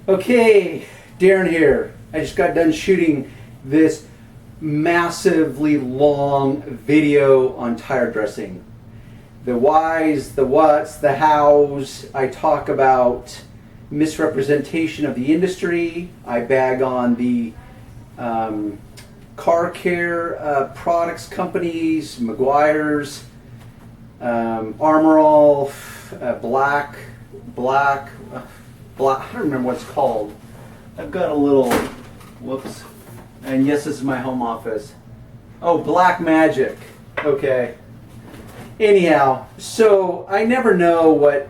Okay, Darren here. I just got done shooting this massively long video on tire dressing. The whys, the whats, the hows. I talk about misrepresentation of the industry. I bag on the car care products companies, Meguiar's, Armor All, Black, I don't remember what it's called. I've got a little, whoops, and yes, this is my home office. Oh, Black Magic. Okay. Anyhow, so I never know what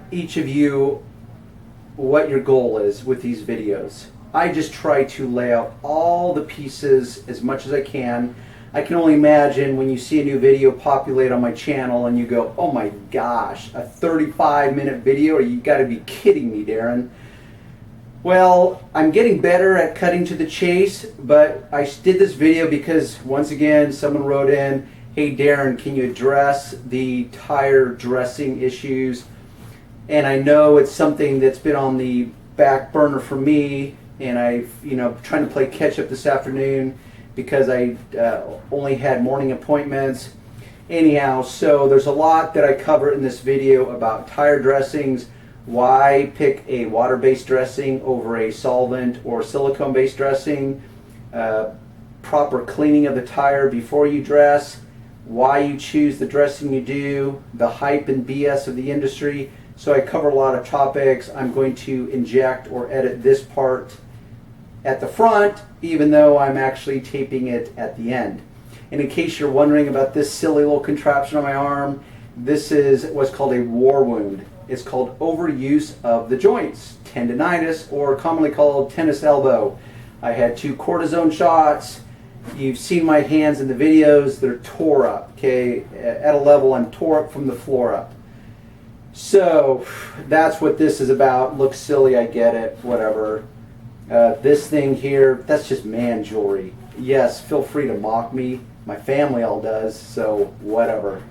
your goal is with these videos. I just try to lay out all the pieces as much as I can. I can only imagine when you see a new video populate on my channel and you go, oh my gosh, a 35-minute video? You gotta be kidding me, Darren. Well, I'm getting better at cutting to the chase, but I did this video because, once again, someone wrote in, hey Darren, can you address the tire dressing issues? And I know it's something that's been on the back burner for me, and I've, trying to play catch up this afternoon because I only had morning appointments. Anyhow, so there's a lot that I cover in this video about tire dressings, why pick a water-based dressing over a solvent or silicone-based dressing, proper cleaning of the tire before you dress, why you choose the dressing you do, the hype and BS of the industry. So I cover a lot of topics. I'm going to inject or edit this part at the front, even though I'm actually taping it at the end. And in case you're wondering about this silly little contraption on my arm, this is what's called a war wound. It's called overuse of the joints, tendinitis, or commonly called tennis elbow. I had 2 cortisone shots. You've seen my hands in the videos. They're tore up, okay? At a level I'm tore up from the floor up. So that's what this is about. Looks silly, I get it, whatever. This thing here, that's just man jewelry. Yes, feel free to mock me. My family all does, so whatever.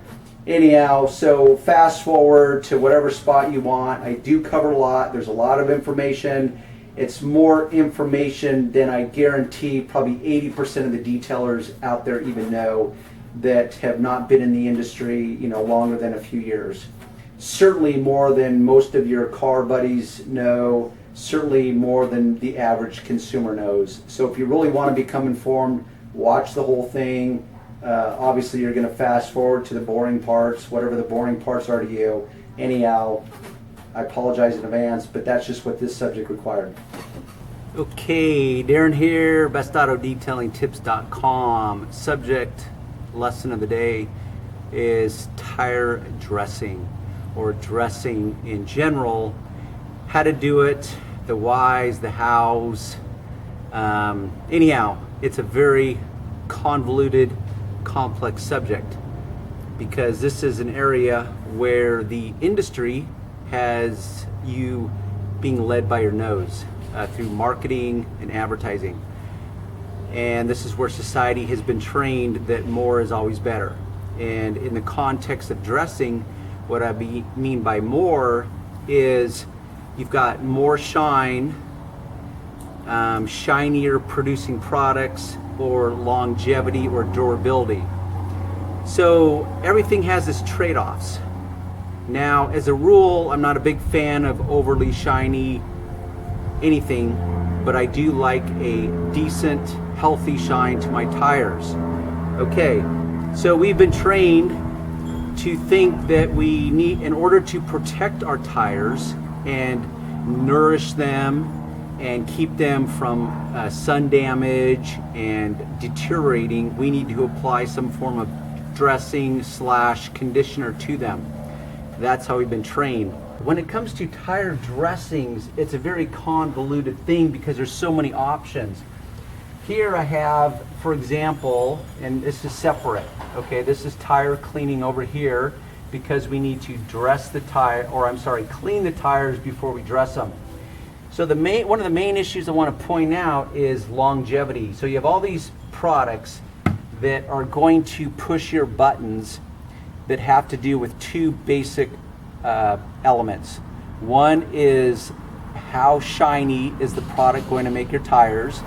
Anyhow, so fast forward to whatever spot you want. I do cover a lot. There's a lot of information. It's more information than I guarantee probably 80% of the detailers out there even know that have not been in the industry, longer than a few years. Certainly more than most of your car buddies know, certainly more than the average consumer knows. So if you really want to become informed, watch the whole thing. Obviously you're going to fast forward to the boring parts, whatever the boring parts are to you. Anyhow, I apologize in advance, but that's just what this subject required. Okay, Darren here, bestautodetailingtips.com. Subject lesson of the day is tire dressing, or dressing in general. How to do it, the whys, the hows. Anyhow, it's a very convoluted, complex subject because this is an area where the industry has you being led by your nose through marketing and advertising. And this is where society has been trained that more is always better. And in the context of dressing, what I mean by more is you've got more shine, shinier producing products, or longevity or durability. So everything has its trade-offs. Now, as a rule, I'm not a big fan of overly shiny anything, but I do like a decent, healthy shine to my tires. Okay, so we've been trained to think that we need, in order to protect our tires and nourish them and keep them from sun damage and deteriorating, we need to apply some form of dressing / conditioner to them. That's how we've been trained. When it comes to tire dressings, it's a very convoluted thing because there's so many options. Here I have, for example, and this is separate, okay, this is tire cleaning over here because we need to dress the tire, clean the tires before we dress them. So one of the main issues I want to point out is longevity. So you have all these products that are going to push your buttons that have to do with 2 basic elements. One is how shiny is the product going to make your tires,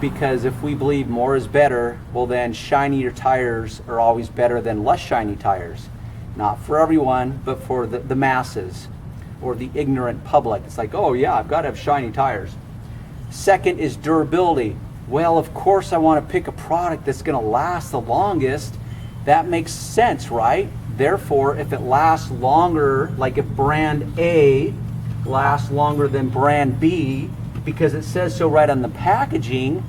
because if we believe more is better, well then shinier tires are always better than less shiny tires. Not for everyone, but for the masses or the ignorant public. It's like, oh yeah, I've got to have shiny tires. Second is durability. Well, of course I want to pick a product that's going to last the longest. That makes sense, right? Therefore, if it lasts longer, like if brand A lasts longer than brand B, because it says so right on the packaging,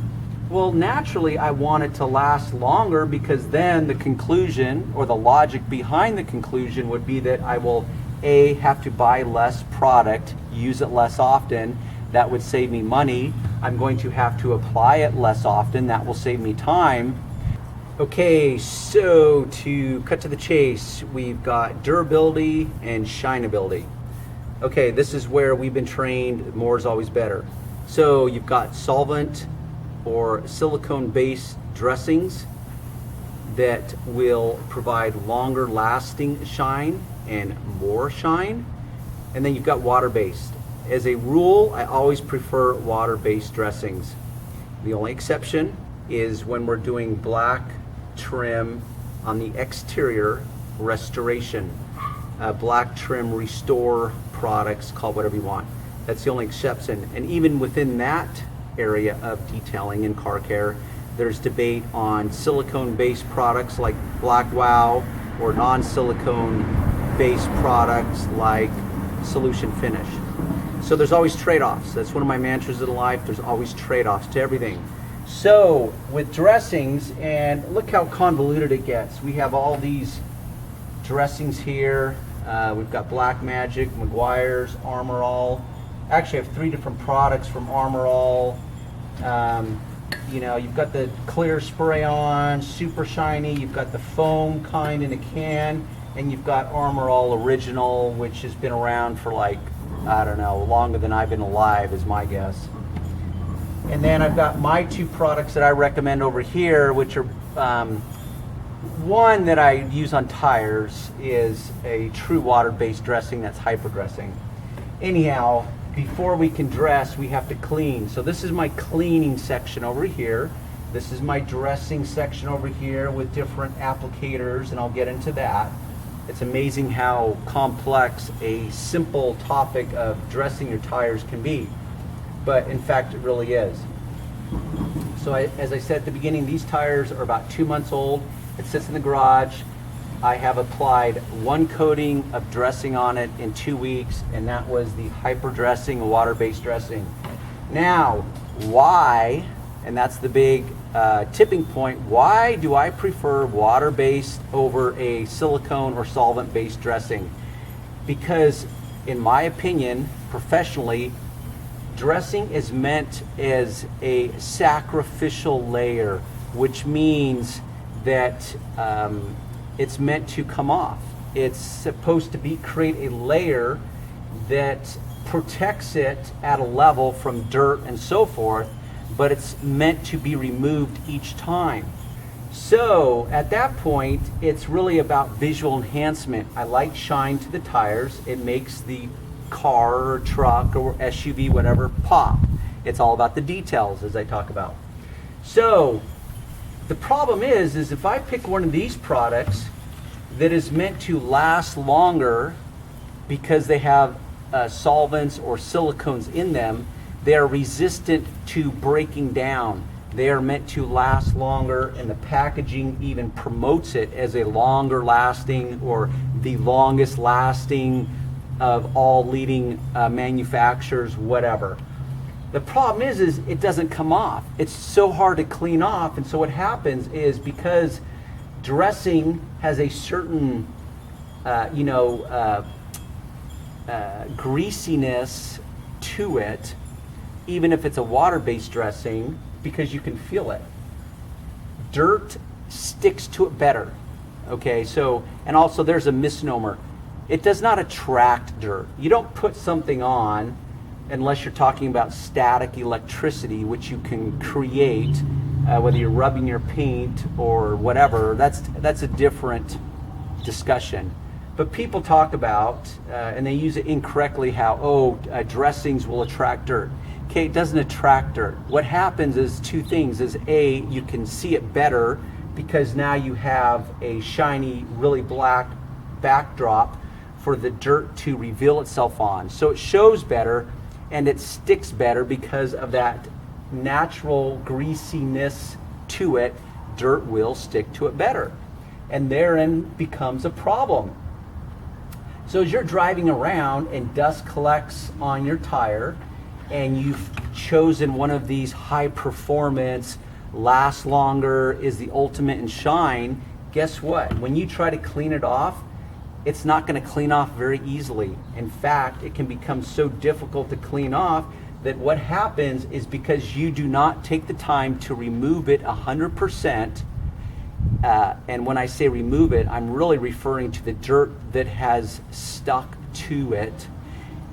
well, naturally I want it to last longer, because then the conclusion or the logic behind the conclusion would be that I will A, have to buy less product, use it less often. That would save me money. I'm going to have to apply it less often. That will save me time. Okay, so to cut to the chase, we've got durability and shinability. Okay, this is where we've been trained more is always better. So you've got solvent or silicone-based dressings that will provide longer lasting shine and more shine. And then you've got water-based. As a rule, I always prefer water-based dressings. The only exception is when we're doing black trim on the exterior restoration. Black trim restore products, call whatever you want. That's the only exception. And even within that area of detailing in car care, there's debate on silicone-based products like Black Wow or non-silicone-based products like Solution Finish. So there's always trade-offs. That's one of my mantras in life. There's always trade-offs to everything. So with dressings, and look how convoluted it gets. We have all these dressings here. We've got Black Magic, McGuire's, Armor All. Actually, I have 3 different products from Armor All. You know, you've got the clear spray-on, super shiny. You've got the foam kind in a can, and you've got Armor All Original, which has been around for like, I don't know, longer than I've been alive is my guess. And then I've got my 2 products that I recommend over here, which are one that I use on tires is a true water-based dressing that's hyper dressing. Anyhow, before we can dress, we have to clean. So this is my cleaning section over here. This is my dressing section over here with different applicators, and I'll get into that. It's amazing how complex a simple topic of dressing your tires can be. But in fact, it really is. So as I said at the beginning, these tires are about 2 months old. It sits in the garage. I have applied 1 coating of dressing on it in 2 weeks, and that was the hyper dressing, water-based dressing. Now, why, and that's the big tipping point, why do I prefer water-based over a silicone or solvent-based dressing? Because in my opinion, professionally, dressing is meant as a sacrificial layer, which means that it's meant to come off. It's supposed to create a layer that protects it at a level from dirt and so forth, but it's meant to be removed each time. So at that point, it's really about visual enhancement. I like shine to the tires. It makes the car or truck or SUV, whatever, pop. It's all about the details, as I talk about. So the problem is if I pick one of these products that is meant to last longer because they have solvents or silicones in them, they are resistant to breaking down. They are meant to last longer, and the packaging even promotes it as a longer lasting or the longest lasting of all leading manufacturers, whatever. The problem is it doesn't come off. It's so hard to clean off, and so what happens is because dressing has a certain, greasiness to it, even if it's a water-based dressing, because you can feel it. Dirt sticks to it better. Okay, so, and also there's a misnomer. It does not attract dirt. You don't put something on unless you're talking about static electricity, which you can create, whether you're rubbing your paint or whatever. That's a different discussion. But people talk about, and they use it incorrectly, how, dressings will attract dirt. Okay, it doesn't attract dirt. What happens is two things. Is A, you can see it better because now you have a shiny, really black backdrop for the dirt to reveal itself on. So it shows better and it sticks better because of that natural greasiness to it. Dirt will stick to it better. And therein becomes a problem. So as you're driving around and dust collects on your tire and you've chosen one of these high performance, last longer, is the ultimate in shine, guess what? When you try to clean it off, it's not going to clean off very easily. In fact, it can become so difficult to clean off that what happens is because you do not take the time to remove it 100%, and when I say remove it, I'm really referring to the dirt that has stuck to it.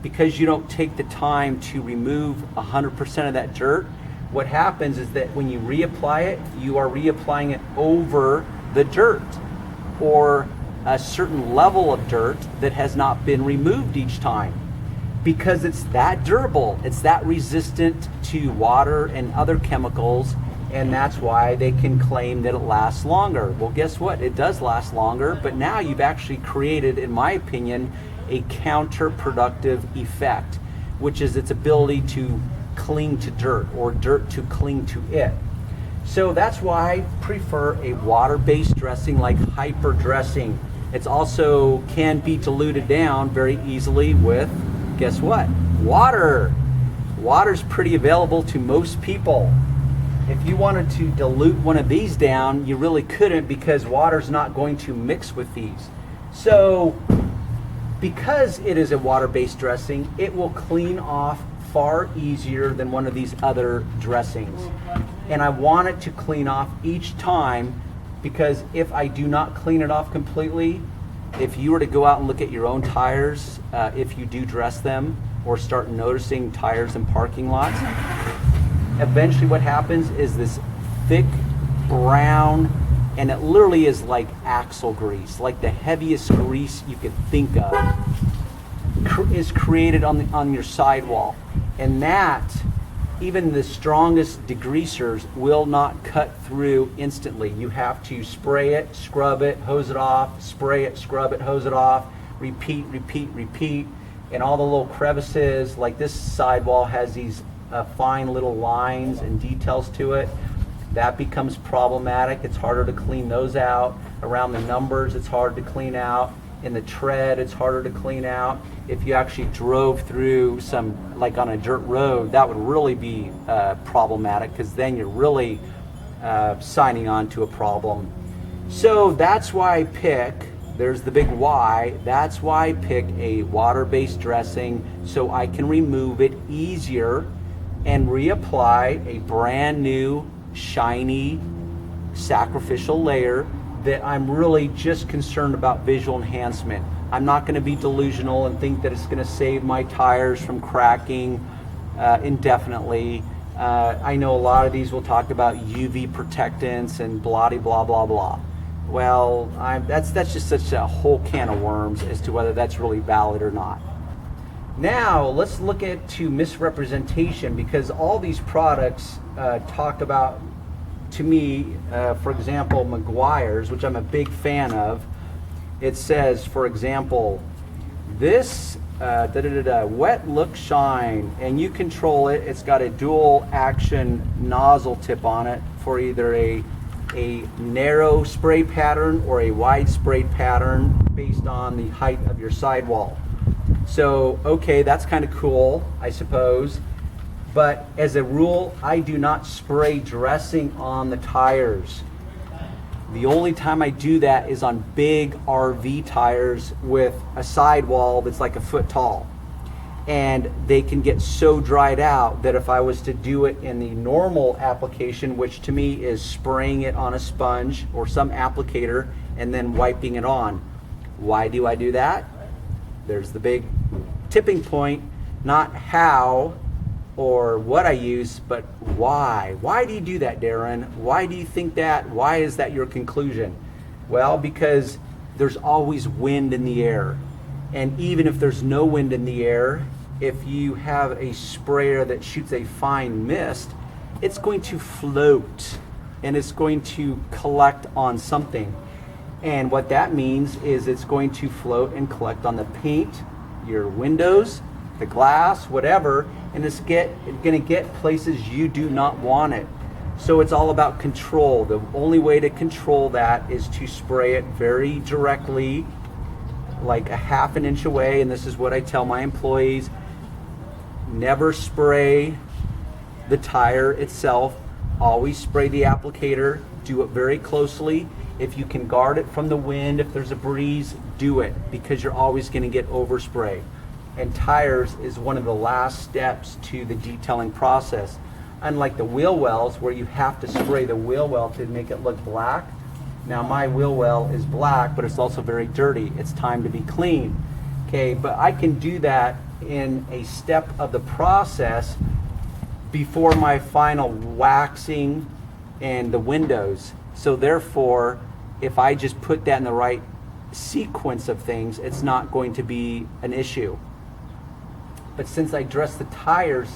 Because you don't take the time to remove 100% of that dirt, what happens is that when you reapply it, you are reapplying it over the dirt or a certain level of dirt that has not been removed each time. Because it's that durable, it's that resistant to water and other chemicals, and that's why they can claim that it lasts longer. Well, guess what? It does last longer, but now you've actually created, in my opinion, a counterproductive effect, which is its ability to cling to dirt or dirt to cling to it. So that's why I prefer a water-based dressing like hyper dressing. It's also can be diluted down very easily with, guess what? Water. Water's pretty available to most people. If you wanted to dilute one of these down, you really couldn't because water's not going to mix with these. So because it is a water-based dressing, it will clean off far easier than one of these other dressings. And I want it to clean off each time because if I do not clean it off completely, if you were to go out and look at your own tires, if you do dress them or start noticing tires in parking lots, eventually what happens is this thick brown, and it literally is like axle grease, like the heaviest grease you could think of, is created on your sidewall. And that, even the strongest degreasers will not cut through instantly. You have to spray it, scrub it, hose it off, spray it, scrub it, hose it off, repeat, repeat, repeat. And all the little crevices, like this sidewall has these fine little lines and details to it. That becomes problematic. It's harder to clean those out. Around the numbers, it's hard to clean out. In the tread, it's harder to clean out. If you actually drove through some, like on a dirt road, that would really be problematic because then you're really signing on to a problem. So that's why I pick, there's the big why, that's why I pick a water-based dressing so I can remove it easier and reapply a brand new, shiny, sacrificial layer that I'm really just concerned about visual enhancement. I'm not going to be delusional and think that it's going to save my tires from cracking indefinitely. I know a lot of these will talk about UV protectants and blah blah blah blah. Well, that's just such a whole can of worms as to whether that's really valid or not. Now let's look to misrepresentation, because all these products talk about, to me, for example, Meguiar's, which I'm a big fan of. It says, for example, this wet look shine, and you control it. It's got a dual action nozzle tip on it for either a narrow spray pattern or a wide spray pattern based on the height of your sidewall. So, okay, that's kind of cool, I suppose. But as a rule, I do not spray dressing on the tires. The only time I do that is on big RV tires with a sidewall that's like a foot tall. And they can get so dried out that if I was to do it in the normal application, which to me is spraying it on a sponge or some applicator and then wiping it on. Why do I do that? There's the big tipping point, not how or what I use, but why. Why do you do that, Darren? Why do you think that? Why is that your conclusion? Well, because there's always wind in the air. And even if there's no wind in the air, if you have a sprayer that shoots a fine mist, it's going to float and it's going to collect on something. And what that means is it's going to float and collect on the paint, your windows, the glass, whatever, and it's going to get places you do not want it. So it's all about control. The only way to control that is to spray it very directly, like a half an inch away, and this is what I tell my employees. Never spray the tire itself. Always spray the applicator. Do it very closely. If you can guard it from the wind, if there's a breeze, do it, because you're always going to get overspray. And tires is one of the last steps to the detailing process. Unlike the wheel wells, where you have to spray the wheel well to make it look black. Now my wheel well is black, but it's also very dirty. It's time to be clean. Okay, but I can do that in a step of the process before my final waxing and the windows. So therefore, if I just put that in the right sequence of things, it's not going to be an issue. But since I dress the tires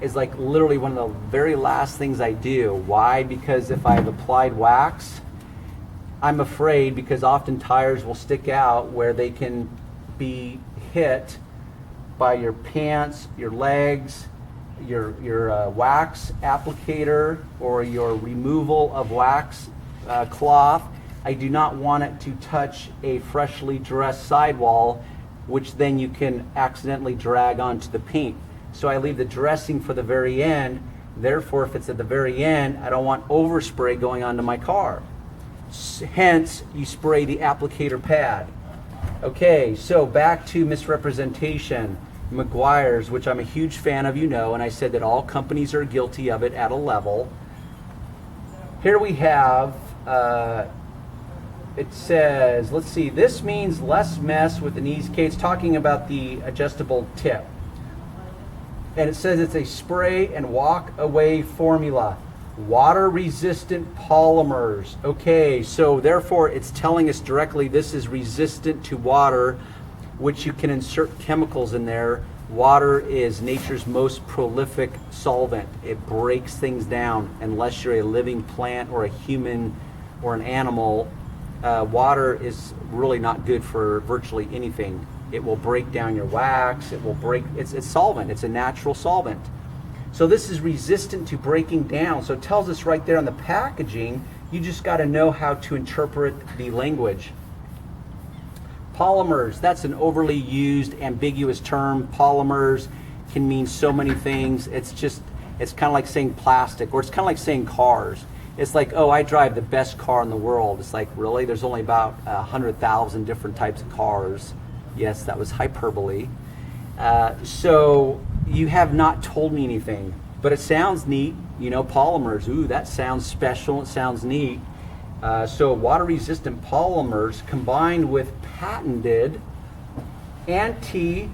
is like literally one of the very last things I do. Why? Because if I've applied wax, I'm afraid, because often tires will stick out where they can be hit by your pants, your legs, your wax applicator, or your removal of wax cloth. I do not want it to touch a freshly dressed sidewall, which then you can accidentally drag onto the paint. So I leave the dressing for the very end. Therefore, if it's at the very end, I don't want overspray going onto my car. Hence, you spray the applicator pad. Okay, so back to misrepresentation. Meguiar's, which I'm a huge fan of, and I said that all companies are guilty of it at a level. Here we have, it says, let's see, this means less mess with an ease. Okay, it's talking about the adjustable tip. And it says it's a spray and walk away formula. Water resistant polymers. Okay, so therefore it's telling us directly this is resistant to water, which you can insert chemicals in there. Water is nature's most prolific solvent. It breaks things down. Unless you're a living plant or a human or an animal, water is really not good for virtually anything. It will break down your wax. It will break, it's solvent. It's a natural solvent. So this is resistant to breaking down. So it tells us right there on the packaging. You just got to know how to interpret the language. Polymers, that's an overly used, ambiguous term. Polymers can mean so many things. It's kind of like saying plastic, or it's kind of like saying cars. It's like, oh, I drive the best car in the world. It's like, really? There's only about 100,000 different types of cars. Yes, that was hyperbole. So you have not told me anything, but it sounds neat. Polymers, ooh, that sounds special. It sounds neat. So water-resistant polymers combined with patented anti-ozonant,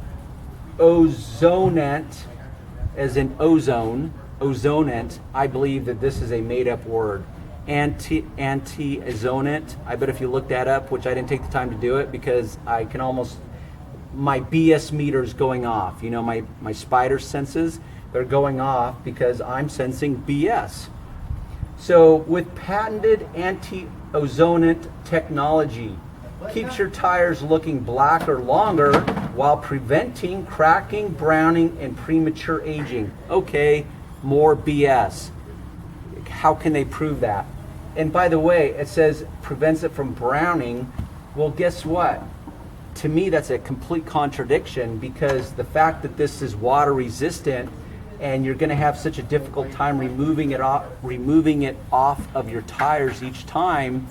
as in ozone, ozonant. I believe that this is a made-up word. Anti-ozonant. I bet if you look that up, which I didn't take the time to do it because I can almost, my BS meter's going off. My spider senses, they're going off because I'm sensing BS. So with patented anti-ozonant technology, keeps your tires looking blacker longer while preventing cracking, browning, and premature aging. Okay, more BS. How can they prove that? And by the way, it says prevents it from browning. Well, guess what? To me, that's a complete contradiction, because the fact that this is water resistant and you're going to have such a difficult time removing it off of your tires each time,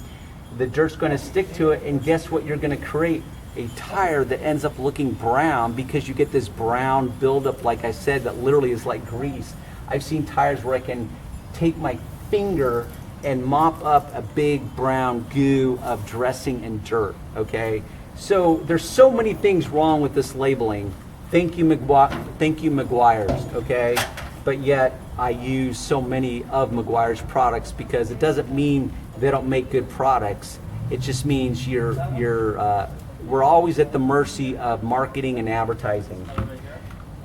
the dirt's going to stick to it, and guess what you're going to create? A tire that ends up looking brown, because you get this brown buildup, like I said, that literally is like grease. I've seen tires where I can take my finger and mop up a big brown goo of dressing and dirt, okay? So there's so many things wrong with this labeling. Thank you, Meguiar's, okay? But yet I use so many of Meguiar's products, because it doesn't mean they don't make good products. It just means we're always at the mercy of marketing and advertising.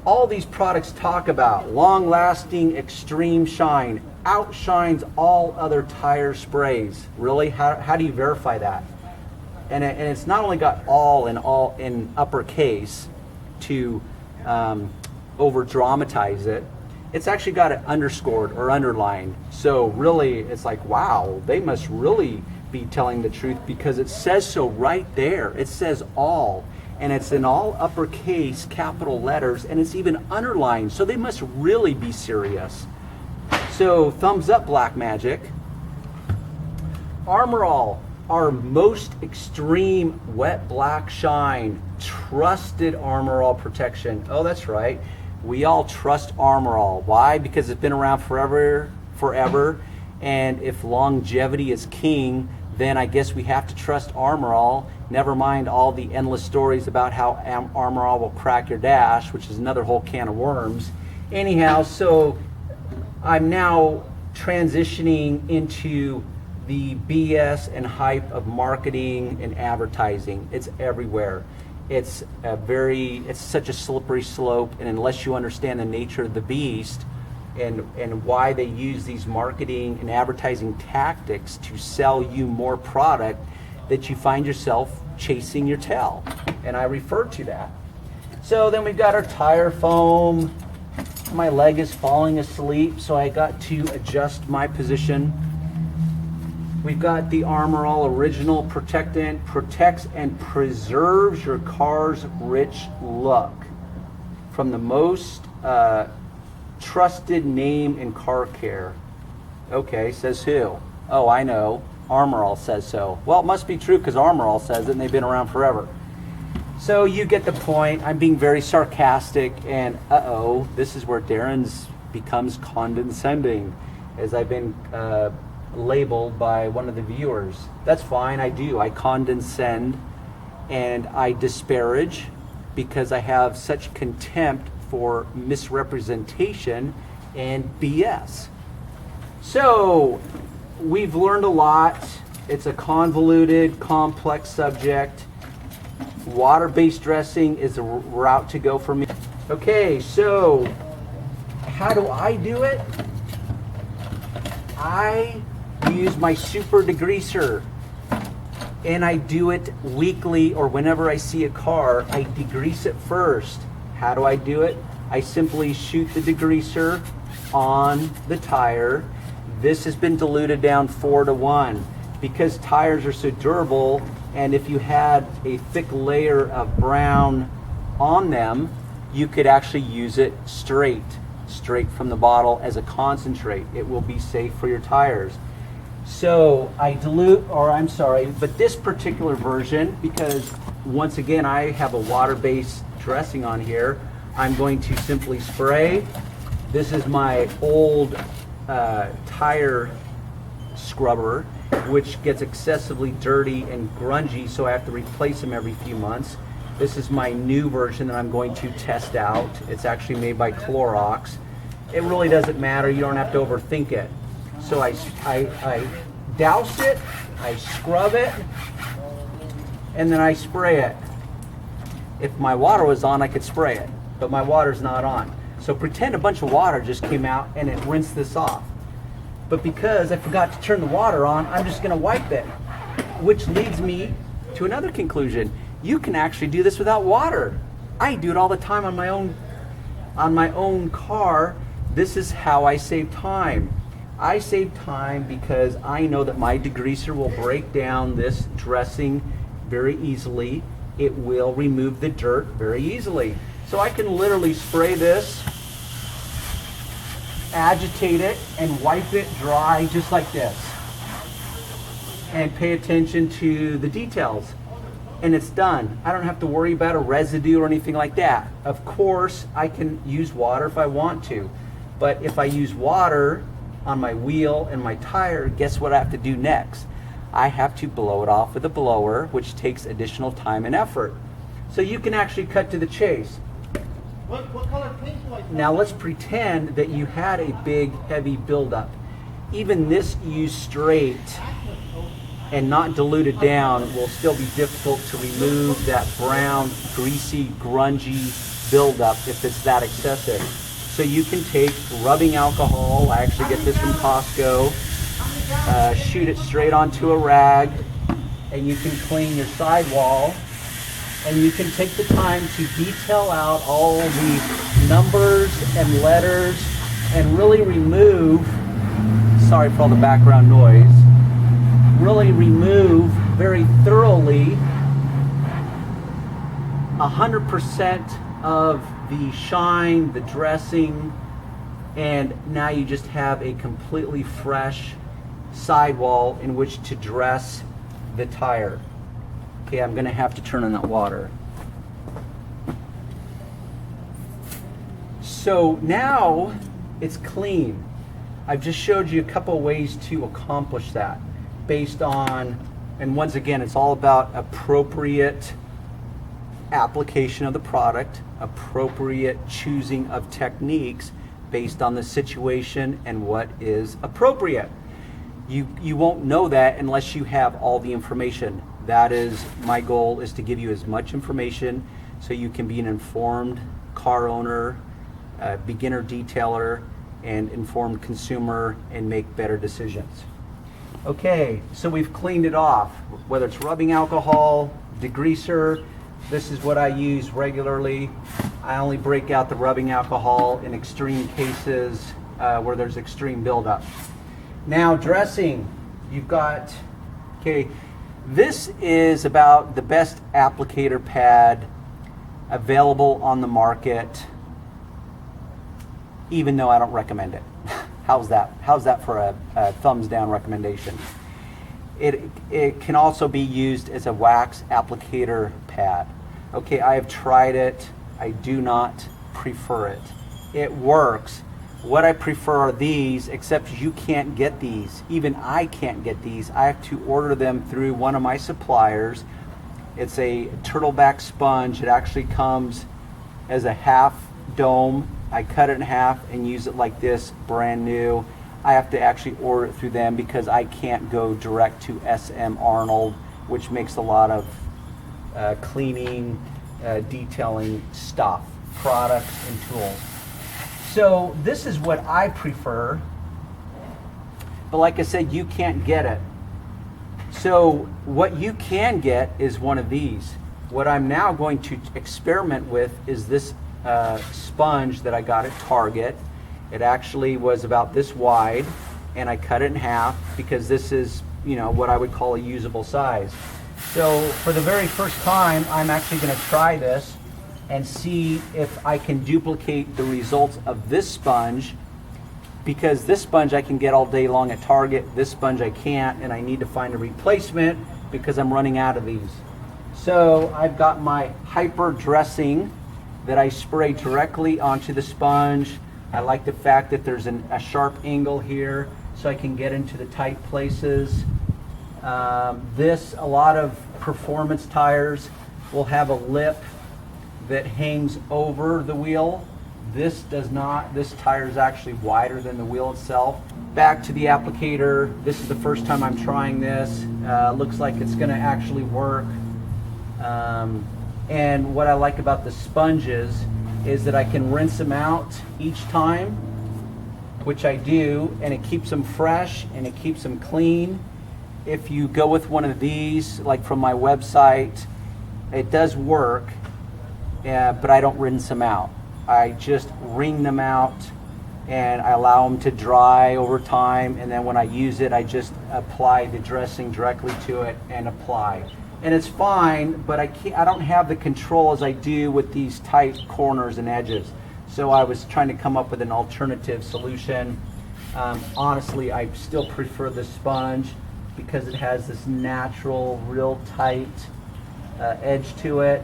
All these products talk about long-lasting extreme shine, outshines all other tire sprays. Really? How do you verify that? And it's not only got all in uppercase to over dramatize it. It's actually got it underscored or underlined. So really, it's like, wow, they must really be telling the truth, because it says so right there. It says all, and it's in all uppercase capital letters, and it's even underlined. So they must really be serious. So thumbs up, Black Magic. Armor All, our most extreme wet black shine, trusted Armor All protection. Oh, that's right. We all trust Armor All. Why? Because it's been around forever. And if longevity is king, then I guess we have to trust Armor All. Never mind all the endless stories about how Armor All will crack your dash, which is another whole can of worms. Anyhow, so I'm now transitioning into the BS and hype of marketing and advertising. It's everywhere. It's such a slippery slope, and unless you understand the nature of the beast and why they use these marketing and advertising tactics to sell you more product, that you find yourself chasing your tail. And I refer to that. So then we've got our tire foam. My leg is falling asleep, so I got to adjust my position. We've got the Armor All Original Protectant, protects and preserves your car's rich look. From the most trusted name in car care. Okay, says who? Oh, I know. Armor All says so. Well, it must be true because Armor All says it and they've been around forever. So you get the point. I'm being very sarcastic, and this is where Darren's becomes condescending, as I've been labeled by one of the viewers. That's fine, I do. I condescend and I disparage because I have such contempt for misrepresentation and BS. So we've learned a lot. It's a convoluted, complex subject. Water-based dressing is the route to go for me. Okay, so how do I do it? I use my super degreaser, and I do it weekly, or whenever I see a car, I degrease it first. How do I do it? I simply shoot the degreaser on the tire. This has been diluted down 4-to-1 because tires are so durable, and if you had a thick layer of brown on them, you could actually use it straight from the bottle as a concentrate. It will be safe for your tires. So I but this particular version, because once again I have a water-based dressing on here, I'm going to simply spray. This is my old tire scrubber, which gets excessively dirty and grungy, so I have to replace them every few months. This is my new version that I'm going to test out. It's actually made by Clorox. It really doesn't matter, you don't have to overthink it. So I douse it, I scrub it, and then I spray it. If my water was on, I could spray it, but my water's not on. So pretend a bunch of water just came out and it rinsed this off. But because I forgot to turn the water on, I'm just gonna wipe it. Which leads me to another conclusion. You can actually do this without water. I do it all the time on my own car. This is how I save time. I save time because I know that my degreaser will break down this dressing very easily. It will remove the dirt very easily. So I can literally spray this, agitate it, and wipe it dry just like this. And pay attention to the details. And it's done. I don't have to worry about a residue or anything like that. Of course, I can use water if I want to. But if I use water on my wheel and my tire, guess what I have to do next? I have to blow it off with a blower, which takes additional time and effort. So you can actually cut to the chase. What color paint do I use? Now let's pretend that you had a big, heavy buildup. Even this used straight, and not diluted down, it will still be difficult to remove that brown, greasy, grungy buildup if it's that excessive. So you can take rubbing alcohol. I actually get this from Costco. Shoot it straight onto a rag, and you can clean your sidewall. And you can take the time to detail out all the numbers and letters and really remove, sorry for all the background noise, really remove very thoroughly 100% of the shine, the dressing, and now you just have a completely fresh sidewall in which to dress the tire. Okay, I'm gonna have to turn on that water. So now it's clean. I've just showed you a couple ways to accomplish that based on, and once again, it's all about appropriate application of the product, appropriate choosing of techniques based on the situation and what is appropriate. You won't know that unless you have all the information. That is my goal, is to give you as much information so you can be an informed car owner, beginner detailer, and informed consumer and make better decisions. Okay, so we've cleaned it off, whether it's rubbing alcohol, degreaser. This is what I use regularly. I only break out the rubbing alcohol in extreme cases where there's extreme buildup. Now dressing, you've got, okay, this is about the best applicator pad available on the market, even though I don't recommend it. How's that? How's that for a thumbs down recommendation? It can also be used as a wax applicator pad. Okay, I have tried it. I do not prefer it. It works. What I prefer are these, except you can't get these. Even I can't get these. I have to order them through one of my suppliers. It's a turtleback sponge. It actually comes as a half dome. I cut it in half and use it like this, brand new. I have to actually order it through them because I can't go direct to SM Arnold, which makes a lot of cleaning, detailing stuff, products and tools. So this is what I prefer, but like I said, you can't get it. So what you can get is one of these. What I'm now going to experiment with is this sponge that I got at Target. It actually was about this wide, and I cut it in half because this is, you know, what I would call a usable size. So for the very first time, I'm actually going to try this and see if I can duplicate the results of this sponge, because this sponge I can get all day long at Target. This sponge I can't, and I need to find a replacement because I'm running out of these. So I've got my hyper dressing that I spray directly onto the sponge. I like the fact that there's a sharp angle here so I can get into the tight places. A lot of performance tires will have a lip that hangs over the wheel. This does not. This tire is actually wider than the wheel itself. Back to the applicator. This is the first time I'm trying this. Looks like it's going to actually work. And what I like about the sponges is that I can rinse them out each time, which I do, and it keeps them fresh and it keeps them clean. If you go with one of these, like from my website, it does work. But I don't rinse them out. I just wring them out and I allow them to dry over time, and then when I use it, I just apply the dressing directly to it and apply. And it's fine, but I don't have the control as I do with these tight corners and edges. So I was trying to come up with an alternative solution. Honestly, I still prefer the sponge because it has this natural, real tight edge to it.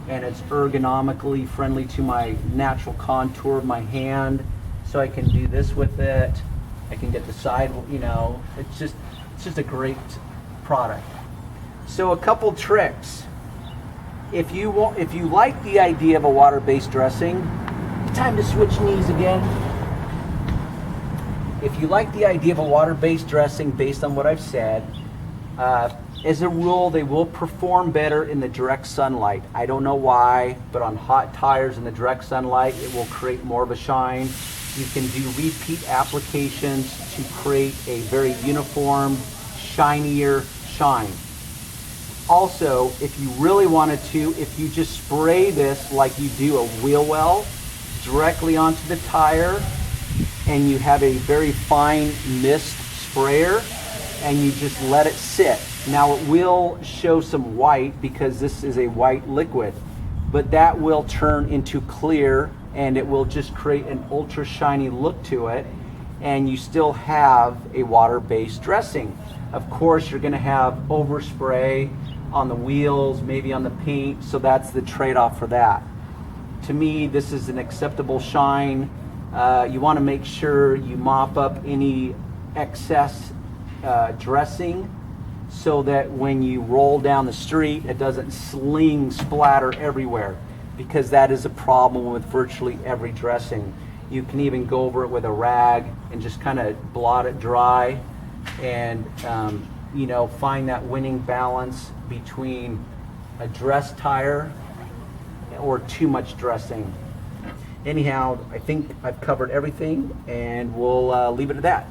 And it's ergonomically friendly to my natural contour of my hand, so I can do this with it. I can get the side, you know, it's just a great product. So a couple tricks. If you like the idea of a water-based dressing, time to switch knees again. If you like the idea of a water-based dressing based on what I've said, As a rule, they will perform better in the direct sunlight. I don't know why, but on hot tires in the direct sunlight, it will create more of a shine. You can do repeat applications to create a very uniform, shinier shine. Also, if you really wanted to, if you just spray this like you do a wheel well directly onto the tire, and you have a very fine mist sprayer, and you just let it sit. Now it will show some white because this is a white liquid, but that will turn into clear and it will just create an ultra shiny look to it, and you still have a water-based dressing. Of course, you're gonna have overspray on the wheels, maybe on the paint, so that's the trade-off for that. To me, this is an acceptable shine. You wanna make sure you mop up any excess dressing so that when you roll down the street, it doesn't splatter everywhere, because that is a problem with virtually every dressing. You can even go over it with a rag and just kind of blot it dry, and you know, find that winning balance between a dress tire or too much dressing. Anyhow, I think I've covered everything, and we'll leave it at that.